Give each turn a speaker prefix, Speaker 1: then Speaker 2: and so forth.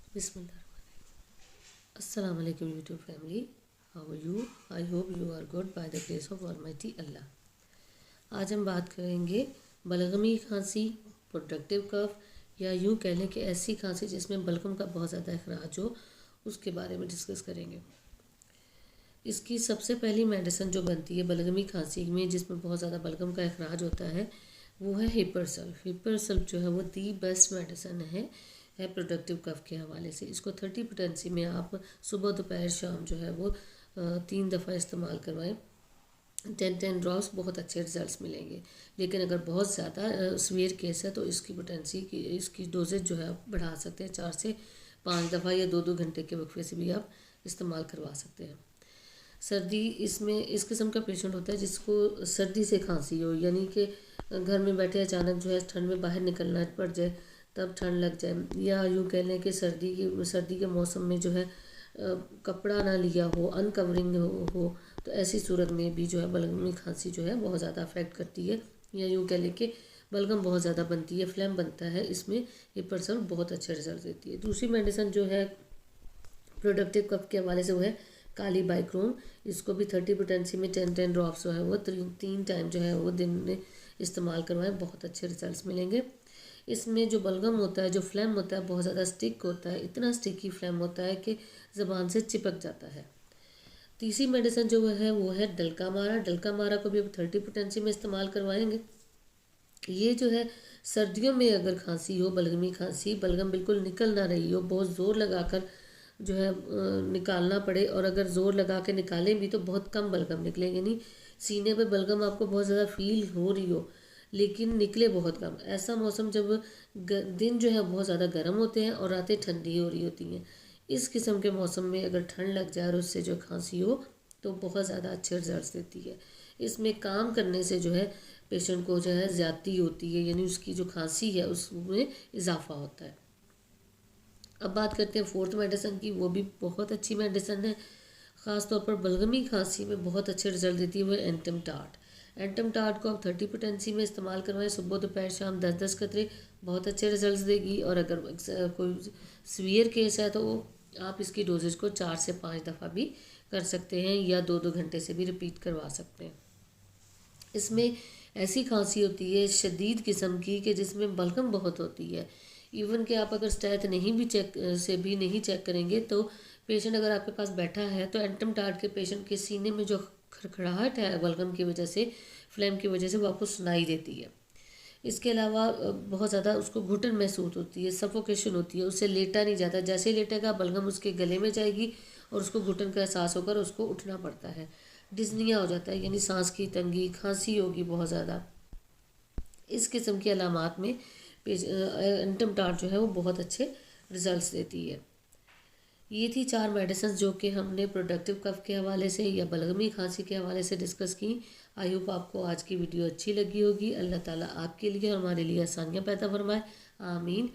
Speaker 1: बिस्मिल्लाह। अस्सलाम वालेकुम YouTube family, how are you? I hope you are good by the grace of almighty Allah. आज हम बात करेंगे बलगमी खांसी, प्रोडक्टिव कफ या यूँ कह लें कि ऐसी खांसी जिसमें बलगम का बहुत ज़्यादा अखराज हो, उसके बारे में डिस्कस करेंगे। इसकी सबसे पहली मेडिसिन जो बनती है बलगमी खांसी में, जिसमें बहुत ज़्यादा बलगम का अखराज होता है, वो है हिपरसल्फ। हिपरसल्फ जो है वो दी बेस्ट मेडिसिन है प्रोडक्टिव कफ के हवाले से। इसको 30 पोटेंसी में आप सुबह दोपहर शाम जो है वो 3 दफ़ा इस्तेमाल करवाएं। 10 ड्रॉप्स, बहुत अच्छे रिजल्ट्स मिलेंगे। लेकिन अगर बहुत ज़्यादा सीवियर केस है तो इसकी पोटेंसी की इसकी डोजेज जो है आप बढ़ा सकते हैं। 4 से 5 दफ़ा या 2-2 घंटे के वक्फे से भी आप इस्तेमाल करवा सकते हैं। सर्दी, इसमें इस किस्म का पेशेंट होता है जिसको सर्दी से खांसी हो, यानी कि घर में बैठे अचानक जो है ठंड में बाहर निकलना पड़ जाए, तब ठंड लग जाए, या यूँ कह लें कि सर्दी के मौसम में जो है कपड़ा ना लिया हो, अनकवरिंग हो, तो ऐसी सूरत में भी जो है बलगमी खांसी जो है बहुत ज़्यादा अफेक्ट करती है। या यूँ कह लें कि बलगम बहुत ज़्यादा बनती है, फ्लैम बनता है, इसमें ये परसेंट बहुत अच्छे रिजल्ट देती है। दूसरी मेडिसिन जो है प्रोडक्टिव कफ के हवाले से वो है काली बाइक्रोम। इसको भी 30 पोटेंसी में 10 ड्रॉप्स जो है वो 3 टाइम जो है वो दिन में इस्तेमाल करवाएं, बहुत अच्छे रिजल्ट्स मिलेंगे। इसमें जो बलगम होता है, जो फ्लैम होता है, बहुत ज़्यादा स्टिक होता है, इतना स्टिकी फ्लैम होता है कि ज़बान से चिपक जाता है। तीसरी मेडिसिन जो है वो है डलका मारा। डलका मारा को भी अब 30 पोटेंसी में इस्तेमाल करवाएंगे। ये जो है सर्दियों में अगर खांसी हो, बलगमी खांसी, बलगम बिल्कुल निकल ना रही हो, बहुत ज़ोर लगाकर जो है निकालना पड़े, और अगर ज़ोर लगा के निकालें भी तो बहुत कम बलगम निकलेंगे। नहीं, सीने पे बलगम आपको बहुत ज़्यादा फील हो रही हो लेकिन निकले बहुत कम। ऐसा मौसम जब दिन जो है बहुत ज़्यादा गर्म होते हैं और रातें ठंडी हो रही होती हैं, इस किस्म के मौसम में अगर ठंड लग जाए और उससे जो खांसी हो तो बहुत ज़्यादा अच्छे रिजल्ट देती है। इसमें काम करने से जो है पेशेंट को जो है ज़्यादती होती है, यानी उसकी जो खांसी है उसमें इजाफा होता है। अब बात करते हैं फोर्थ मेडिसिन की, वो भी बहुत अच्छी मेडिसिन है, ख़ास तौर पर बलगमी खांसी में बहुत अच्छे रिजल्ट देती है, वो एंटम टार्ट। एंटम टार्ट को आप 30 पोटेंसी में इस्तेमाल करवाएं, सुबह दोपहर शाम 10-10 कतरे, बहुत अच्छे रिजल्ट्स देगी। और अगर कोई सीवियर केस है तो आप इसकी डोजेज को 4 से 5 दफ़ा भी कर सकते हैं, या 2-2 घंटे से भी रिपीट करवा सकते हैं। इसमें ऐसी खांसी होती है शदीद किस्म की कि जिसमें बलगम बहुत होती है। इवन कि आप अगर स्टैथ नहीं चेक करेंगे तो पेशेंट अगर आपके पास बैठा है तो एंटम टार्ट के पेशेंट के सीने में जो खड़खड़ाहट है बलगम की वजह से, फ्लेम की वजह से, वो आपको सुनाई देती है। इसके अलावा बहुत ज़्यादा उसको घुटन महसूस होती है, सफोकेशन होती है, उससे लेटा नहीं जाता। जैसे ही लेटेगा बलगम उसके गले में जाएगी और उसको घुटन का एहसास होकर उसको उठना पड़ता है। डिस्निया हो जाता है, यानी सांस की तंगी, खांसी होगी बहुत ज़्यादा। इस किस्म की अलामात में एंटम टार्ट जो है वो बहुत अच्छे रिजल्ट्स देती है। ये थी 4 मेडिसिन जो कि हमने प्रोडक्टिव कफ के हवाले से या बलगमी खांसी के हवाले से डिस्कस की। आई होप आपको आज की वीडियो अच्छी लगी होगी। अल्लाह ताला आपके लिए और हमारे लिए आसानियाँ पैदा फरमाए, आमीन।